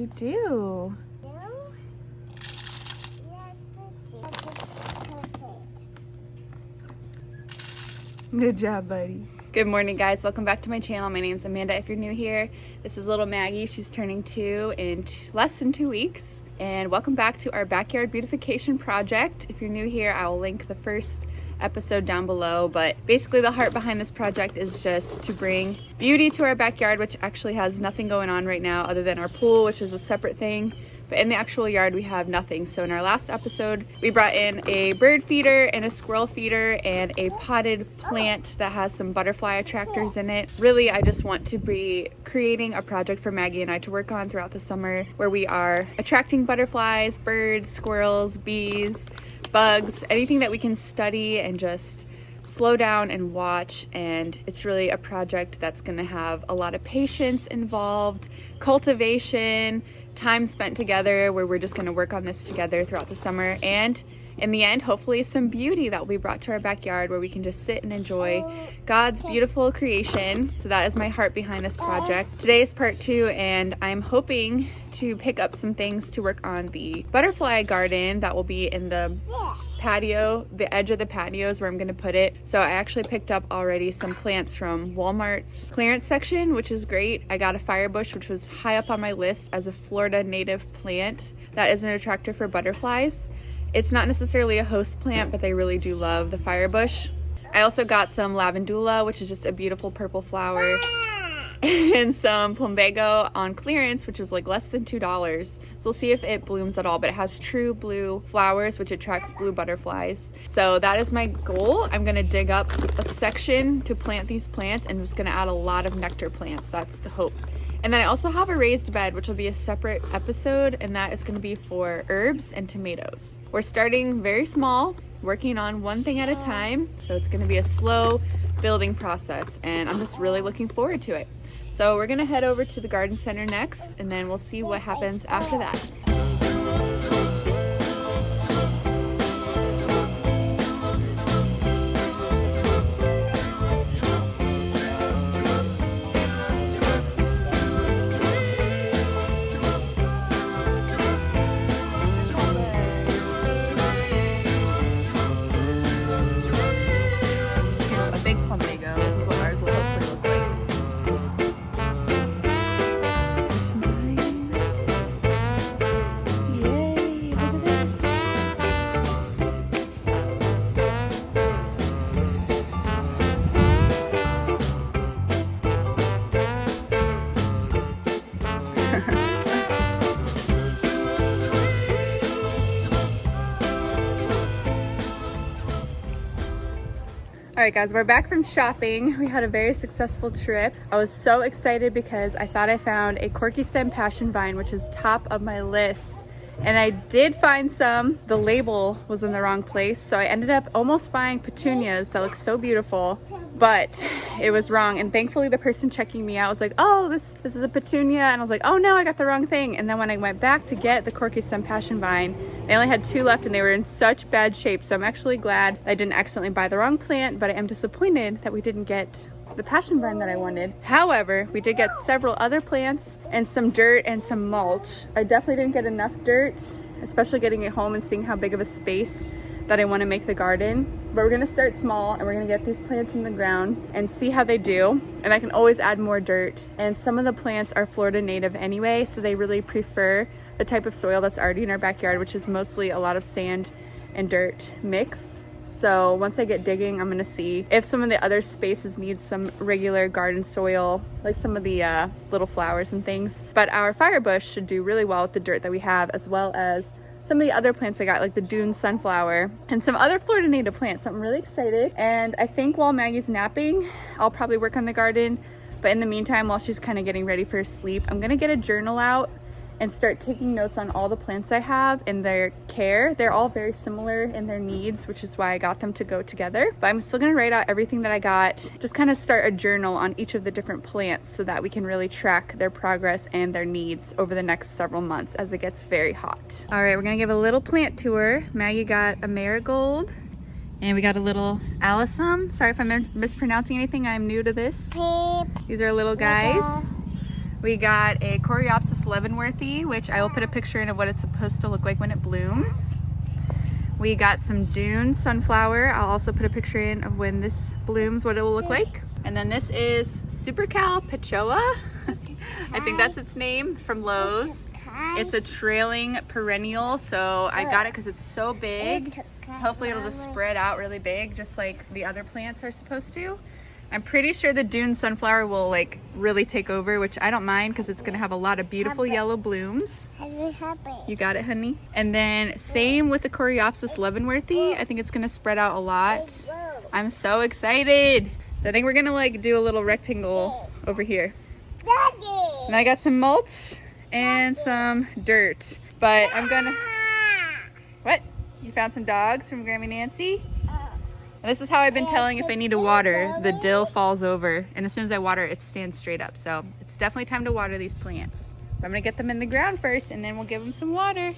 you do? Good job, buddy. Good morning, guys. Welcome back to my channel. My name's Amanda. If you're new here, this is little Maggie. She's turning 2 in less than 2 weeks. And welcome back to our backyard beautification project. If you're new here, I will link the first episode down below. But basically the heart behind this project is just to bring beauty to our backyard, which actually has nothing going on right now other than our pool, which is a separate thing. But in the actual yard, we have nothing. So in our last episode, we brought in a bird feeder and a squirrel feeder and a potted plant that has some butterfly attractors in it. Really, I just want to be creating a project for Maggie and I to work on throughout the summer where we are attracting butterflies, birds, squirrels, bees, bugs, anything that we can study and just slow down and watch. And it's really a project that's gonna have a lot of patience involved, cultivation, time spent together where we're just going to work on this together throughout the summer, and in the end hopefully some beauty that will be brought to our backyard where we can just sit and enjoy God's beautiful creation. So that is my heart behind this project. Today is part 2 and I'm hoping to pick up some things to work on the butterfly garden that will be in the patio. The edge of the patio is where I'm going to put it. So I actually picked up already some plants from Walmart's clearance section, which is great. I got a firebush, which was high up on my list as a Florida native plant that is an attractor for butterflies. It's not necessarily a host plant, but they really do love the firebush. I also got some lavandula, which is just a beautiful purple flower, and some plumbago on clearance, which is like less than $2. So we'll see if it blooms at all, but it has true blue flowers, which attracts blue butterflies. So that is my goal. I'm gonna dig up a section to plant these plants and I'm just gonna add a lot of nectar plants. That's the hope. And then I also have a raised bed, which will be a separate episode, and that is going to be for herbs and tomatoes. We're starting very small, working on one thing at a time, so it's going to be a slow building process, and I'm just really looking forward to it. So we're going to head over to the garden center next, and then we'll see what happens after that. All right, guys, we're back from shopping. We had a very successful trip. I was so excited because I thought I found a corky stem passion vine, which is top of my list. And I did find some. The label was in the wrong place, so I ended up almost buying petunias that look so beautiful, but it was wrong. And thankfully the person checking me out was like, oh, this is a petunia. And I was like, oh no, I got the wrong thing. And then when I went back to get the corky stem passion vine, they only had 2 left and they were in such bad shape. So I'm actually glad I didn't accidentally buy the wrong plant, but I am disappointed that we didn't get the passion vine that I wanted. However, we did get several other plants and some dirt and some mulch. I definitely didn't get enough dirt, especially getting it home and seeing how big of a space that I want to make the garden. But we're gonna start small and we're gonna get these plants in the ground and see how they do. And I can always add more dirt. And some of the plants are Florida native anyway, so they really prefer the type of soil that's already in our backyard, which is mostly a lot of sand and dirt mixed. So once I get digging, I'm gonna see if some of the other spaces need some regular garden soil, like some of the little flowers and things. But our firebush should do really well with the dirt that we have, as well as some of the other plants I got, like the dune sunflower and some other Florida native plants. So I'm really excited. And I think while Maggie's napping, I'll probably work on the garden. But in the meantime, while she's kind of getting ready for sleep, I'm gonna get a journal out and start taking notes on all the plants I have and their care. They're all very similar in their needs, which is why I got them to go together. But I'm still gonna write out everything that I got, just kind of start a journal on each of the different plants so that we can really track their progress and their needs over the next several months as it gets very hot. All right, we're gonna give a little plant tour. Maggie got a marigold, and we got a little alyssum. Sorry if I'm mispronouncing anything, I'm new to this. These are little guys. We got a Coreopsis leavenworthie, which I will put a picture in of what it's supposed to look like when it blooms. We got some Dune sunflower. I'll also put a picture in of when this blooms, what it will look like. And then this is Supercal Pechoa. I think that's its name, from Lowe's. It's a trailing perennial, so I got it because it's so big. Hopefully it'll just spread out really big, just like the other plants are supposed to. I'm pretty sure the Dune sunflower will like really take over, which I don't mind because it's gonna have a lot of beautiful yellow blooms. You got it, honey. And then same with the Coreopsis leavenworthie. I think it's gonna spread out a lot. I'm so excited. So I think we're gonna like do a little rectangle over here. And I got some mulch and some dirt, but I'm gonna, what? You found some dogs from Grammy Nancy? And this is how I've been telling if I need to water, the dill falls over, and as soon as I water it stands straight up. So it's definitely time to water these plants. But I'm gonna get them in the ground first and then we'll give them some water.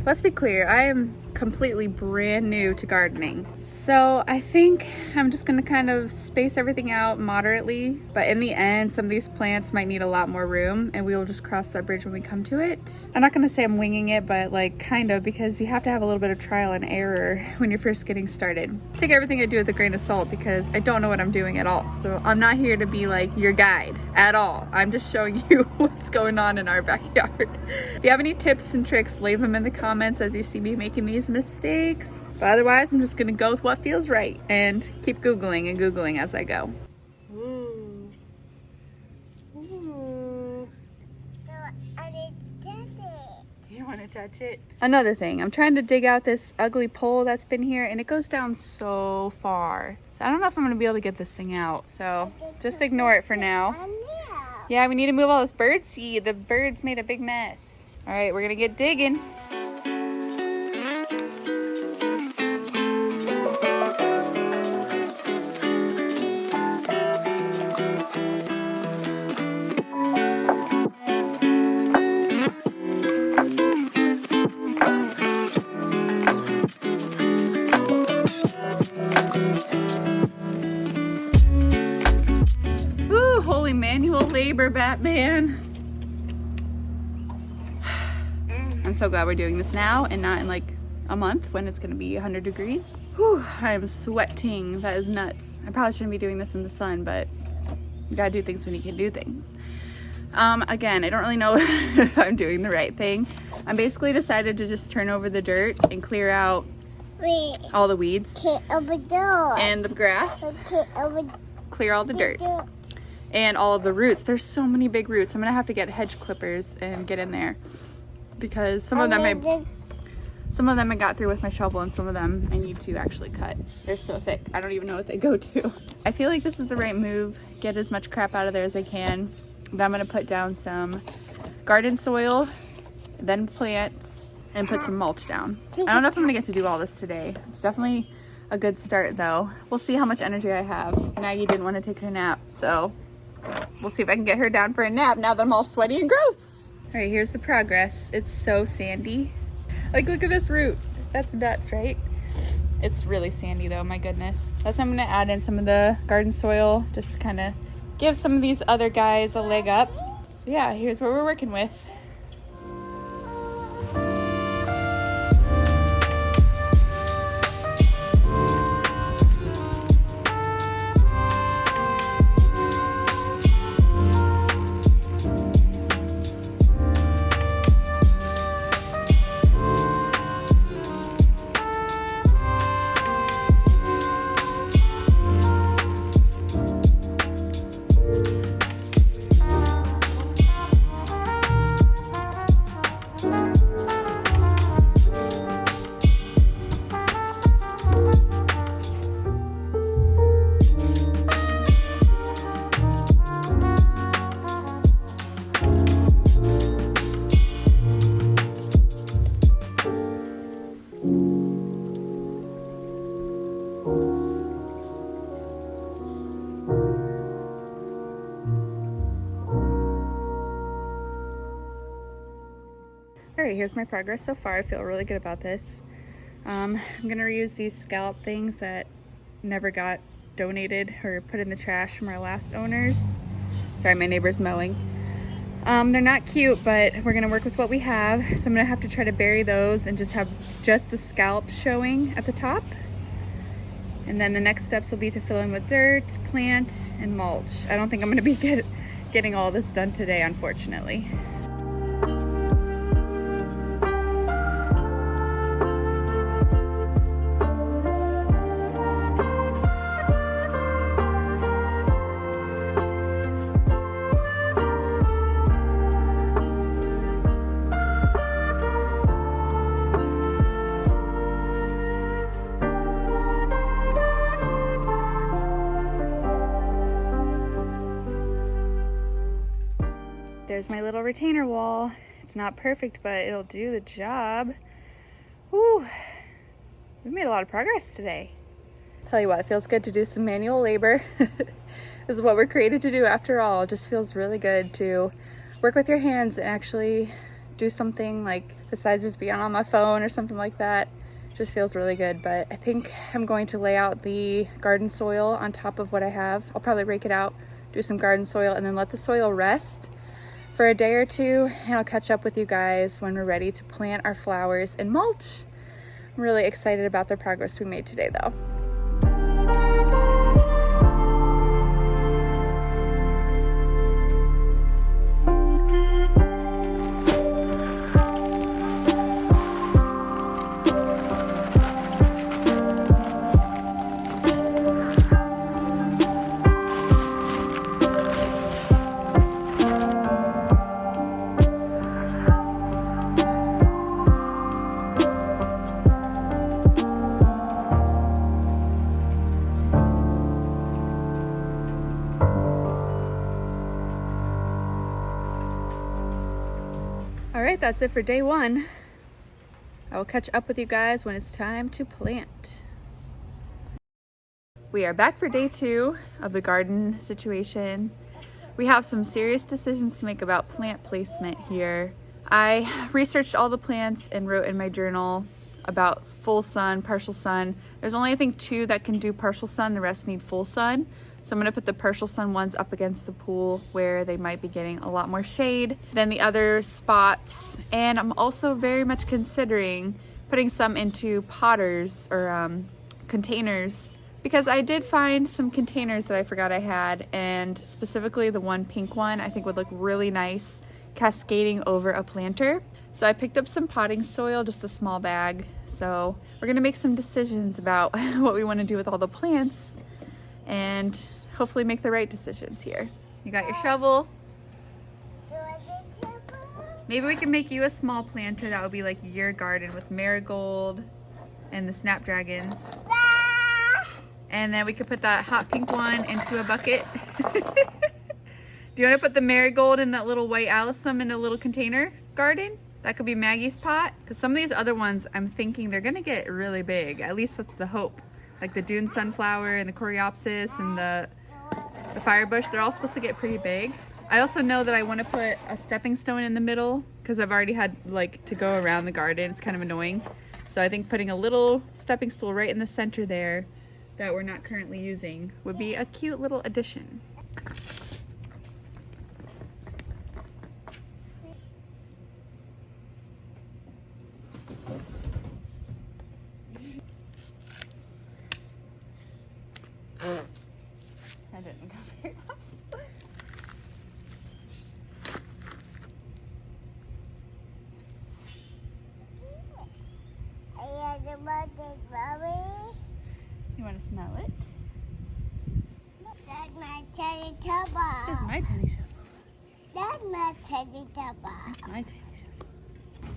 Let's be clear, I am completely brand new to gardening. So I think I'm just gonna kind of space everything out moderately, but in the end, some of these plants might need a lot more room and we will just cross that bridge when we come to it. I'm not gonna say I'm winging it, but like kind of, because you have to have a little bit of trial and error when you're first getting started. Take everything I do with a grain of salt because I don't know what I'm doing at all. So I'm not here to be like your guide at all. I'm just showing you what's going on in our backyard. If you have any tips and tricks, leave them in the comments as you see me making these mistakes. But otherwise, I'm just gonna go with what feels right and keep Googling and Googling as I go. Ooh. Ooh. Do you want to touch it? Another thing, I'm trying to dig out this ugly pole that's been here and it goes down so far. So I don't know if I'm gonna be able to get this thing out. So just ignore it for now. Yeah, we need to move all this bird seed. The birds made a big mess. All right, we're gonna get digging. Ooh, holy manual labor, Batman. I'm so glad we're doing this now and not in like a month when it's gonna be 100 degrees. Whew, I am sweating. That is nuts. I probably shouldn't be doing this in the sun, but you gotta do things when you can do things. Again, I don't really know if I'm doing the right thing. I basically decided to just turn over the dirt and clear out all the weeds and the grass. Clear all the dirt and all of the roots. There's so many big roots. I'm gonna have to get hedge clippers and get in there, because some of them I got through with my shovel and some of them I need to actually cut. They're so thick. I don't even know what they go to. I feel like this is the right move. Get as much crap out of there as I can. Then I'm gonna put down some garden soil, then plants, and put some mulch down. I don't know if I'm gonna get to do all this today. It's definitely a good start though. We'll see how much energy I have. Maggie didn't want to take her nap, so we'll see if I can get her down for a nap now that I'm all sweaty and gross. All right, here's the progress. It's so sandy. Like, look at this root. That's nuts, right? It's really sandy though, my goodness. That's why I'm gonna add in some of the garden soil, just kind of give some of these other guys a leg up. So yeah, here's what we're working with. All right, here's my progress so far. I feel really good about this. I'm gonna reuse these scallop things that never got donated or put in the trash from our last owners. Sorry, my neighbor's mowing. They're not cute, but we're gonna work with what we have. So I'm gonna have to try to bury those and just have just the scalps showing at the top. And then the next steps will be to fill in with dirt, plant, and mulch. I don't think I'm gonna be getting all this done today, unfortunately. There's my little retainer wall. It's not perfect, but it'll do the job. Whew. We've made a lot of progress today. Tell you what, it feels good to do some manual labor. This is what we're created to do after all. It just feels really good to work with your hands and actually do something like besides just being on my phone or something like that. It just feels really good. But I think I'm going to lay out the garden soil on top of what I have. I'll probably rake it out, do some garden soil, and then let the soil rest for a day or two, and I'll catch up with you guys when we're ready to plant our flowers and mulch. I'm really excited about the progress we made today though. All right, that's it for day one. I will catch up with you guys when it's time to plant. We are back for day two of the garden situation. We have some serious decisions to make about plant placement here. I researched all the plants and wrote in my journal about full sun, partial sun. There's only, I think, 2 that can do partial sun, the rest need full sun. So I'm gonna put the partial sun ones up against the pool where they might be getting a lot more shade than the other spots. And I'm also very much considering putting some into potters or containers, because I did find some containers that I forgot I had, and specifically the one pink one I think would look really nice cascading over a planter. So I picked up some potting soil, just a small bag. So we're gonna make some decisions about what we wanna do with all the plants and hopefully make the right decisions here. You got your shovel. Maybe we can make you a small planter that would be like your garden with marigold and the snapdragons. And then we could put that hot pink one into a bucket. Do you want to put the marigold and that little white alyssum in a little container garden? That could be Maggie's pot. Because some of these other ones, I'm thinking they're gonna get really big. At least that's the hope. Like the dune sunflower and the coreopsis and the firebush, they're all supposed to get pretty big. I also know that I want to put a stepping stone in the middle because I've already had like to go around the garden. It's kind of annoying. So I think putting a little stepping stool right in the center there that we're not currently using would be a cute little addition. That didn't go very well. You want to smell it? That's my teddy tubber. This is my teddy shovel. That's my teddy tubber. That's my teddy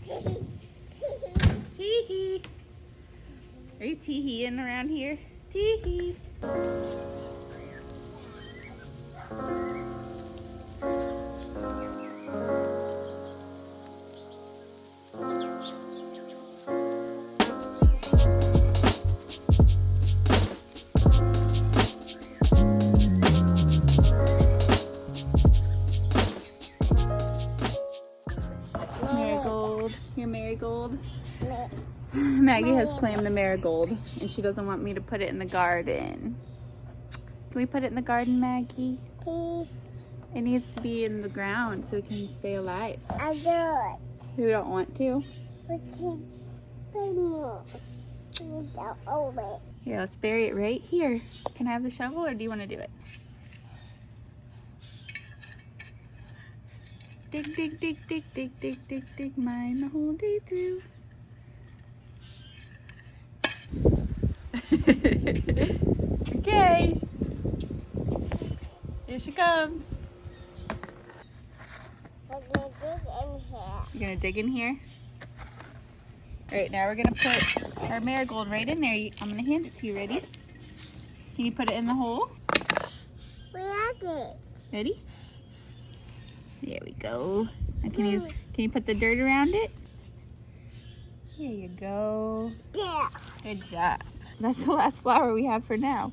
shovel. Tee-hee. Are you tee-heeing around here? Tee-hee. Marigold. Your marigold. Maggie has claimed the marigold and she doesn't want me to put it in the garden. Can we put it in the garden, Maggie? Please. It needs to be in the ground so it can stay alive. I do it. You don't want to? We can move. We don't over. Here, let's bury it right here. Can I have the shovel or do you want to do it? Dig, dig, dig, dig, dig, dig, dig, dig, mine the whole day through. Okay. Here she comes. We're gonna dig in here. You're gonna dig in here? All right, now we're gonna put our marigold right in there. I'm gonna hand it to you. Ready? Can you put it in the hole? We are it. Ready? There we go. Now can you put the dirt around it? Here you go. Yeah. Good job. That's the last flower we have for now.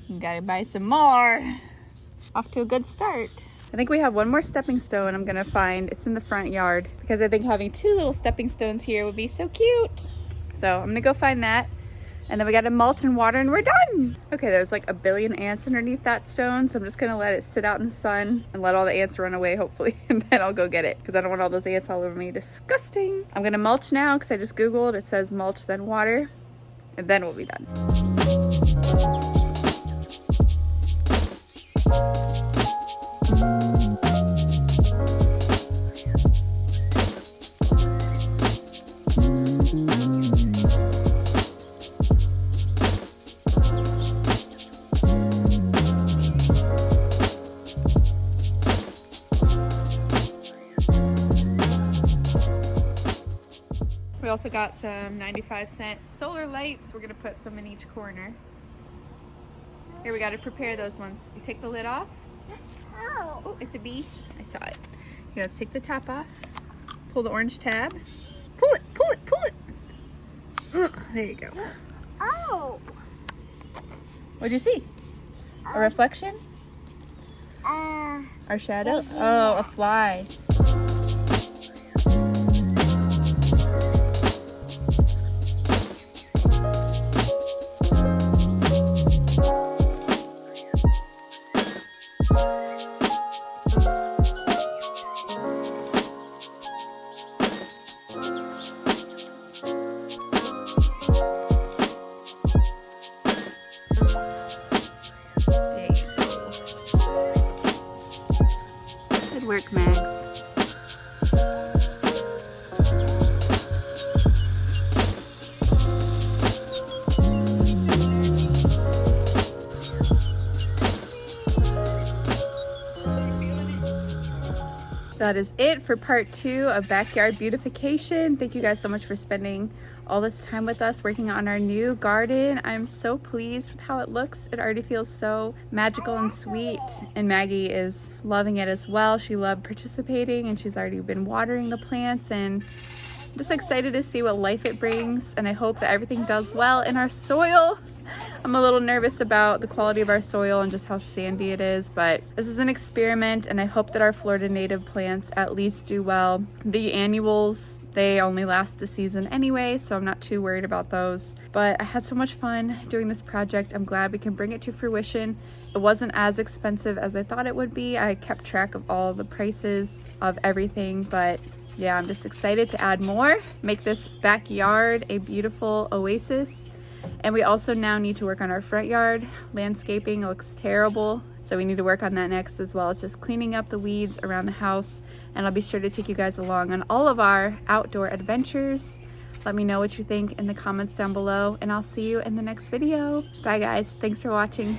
You gotta buy some more. Off to a good start. I think we have one more stepping stone I'm gonna find. It's in the front yard because I think having two little stepping stones here would be so cute. So I'm gonna go find that. And then we gotta mulch and water and we're done. Okay, there's like a billion ants underneath that stone. So I'm just gonna let it sit out in the sun and let all the ants run away, hopefully. And then I'll go get it because I don't want all those ants all over me. Disgusting. I'm gonna mulch now because I just Googled. It says mulch then water and then we'll be done. We also got some 95-cent solar lights. We're gonna put some in each corner. Here, we gotta prepare those ones. You take the lid off. Oh, it's a bee. I saw it. Here, let's take the top off. Pull the orange tab. Pull it, pull it, pull it. There you go. Oh. What'd you see? A reflection? Our shadow? Oh, a fly. Good work, Max. That is it for part 2 of Backyard Beautification. Thank you guys so much for spending all this time with us working on our new garden. I'm so pleased with how it looks. It already feels so magical and sweet, and Maggie is loving it as well. She loved participating and she's already been watering the plants, and I'm just excited to see what life it brings, and I hope that everything does well in our soil. I'm a little nervous about the quality of our soil and just how sandy it is, but this is an experiment and I hope that our Florida native plants at least do well. The annuals, they only last a season anyway, so I'm not too worried about those. But I had so much fun doing this project. I'm glad we can bring it to fruition. It wasn't as expensive as I thought it would be. I kept track of all the prices of everything, but yeah, I'm just excited to add more, make this backyard a beautiful oasis. And we also now need to work on our front yard. Landscaping looks terrible, so we need to work on that next, as well as just cleaning up the weeds around the house. And I'll be sure to take you guys along on all of our outdoor adventures. Let me know what you think in the comments down below, and I'll see you in the next video. Bye guys, thanks for watching.